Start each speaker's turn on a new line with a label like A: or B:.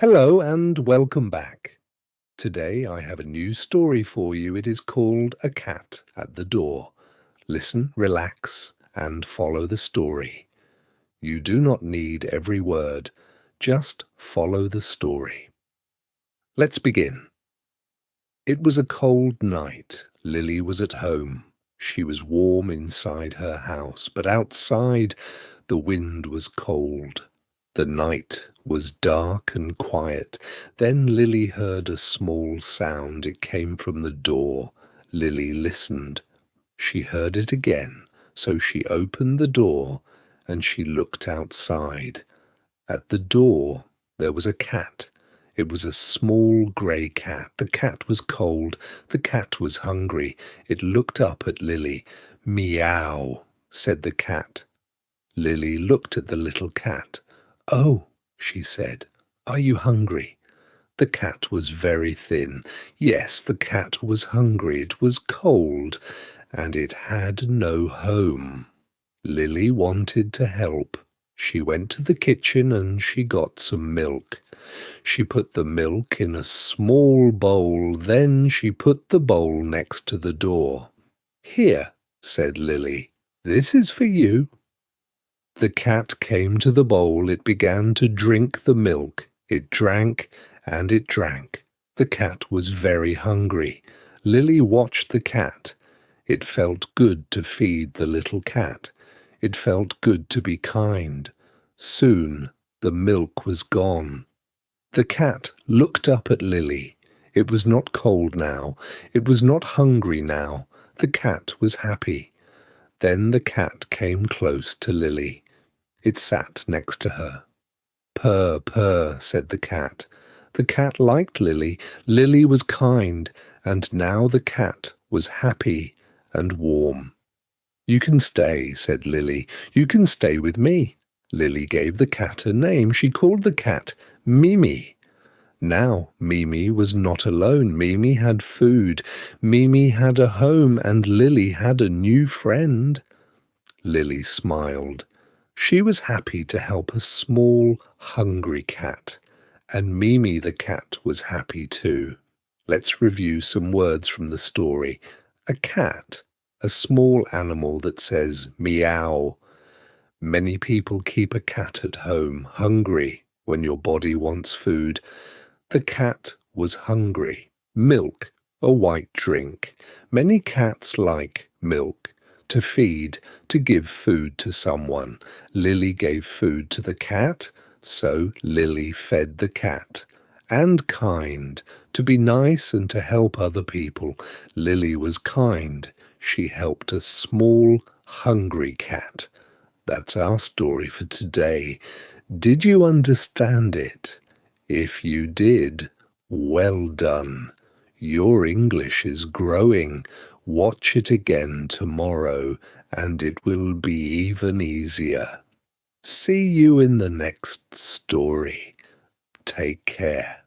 A: Hello and welcome back. Today I have a new story for you. It is called A Cat at the Door. Listen, relax, and follow the story. You do not need every word. Just follow the story. Let's begin. It was a cold night. Lily was at home. She was warm inside her house, but outside the wind was cold. The night was dark and quiet. Then Lily heard a small sound. It came from the door. Lily listened. She heard it again, so she opened the door and she looked outside. At the door there was a cat. It was a small grey cat. The cat was cold. The cat was hungry. It looked up at Lily. "Meow," said the cat. Lily looked at the little cat. "Oh," she said, "are you hungry?" The cat was very thin. Yes, the cat was hungry. It was cold, and it had no home. Lily wanted to help. She went to the kitchen and she got some milk. She put the milk in a small bowl. Then she put the bowl next to the door. "Here," said Lily, "this is for you." The cat came to the bowl. It began to drink the milk. It drank and it drank. The cat was very hungry. Lily watched the cat. It felt good to feed the little cat. It felt good to be kind. Soon the milk was gone. The cat looked up at Lily. It was not cold now. It was not hungry now. The cat was happy. Then the cat came close to Lily. It sat next to her. "Purr, purr," said the cat. The cat liked Lily. Lily was kind, and now the cat was happy and warm. "You can stay," said Lily. "You can stay with me." Lily gave the cat a name. She called the cat Mimi. Now Mimi was not alone. Mimi had food. Mimi had a home, and Lily had a new friend. Lily smiled. She was happy to help a small, hungry cat, and Mimi the cat was happy too. Let's review some words from the story. A cat, a small animal that says meow. Many people keep a cat at home, hungry when your body wants food. The cat was hungry. Milk, a white drink. Many cats like milk. To feed, to give food to someone. Lily gave food to the cat, so Lily fed the cat. And kind, to be nice and to help other people. Lily was kind. She helped a small, hungry cat. That's our story for today. Did you understand it? If you did, well done. Your English is growing. Watch it again tomorrow, and it will be even easier. See you in the next story. Take care.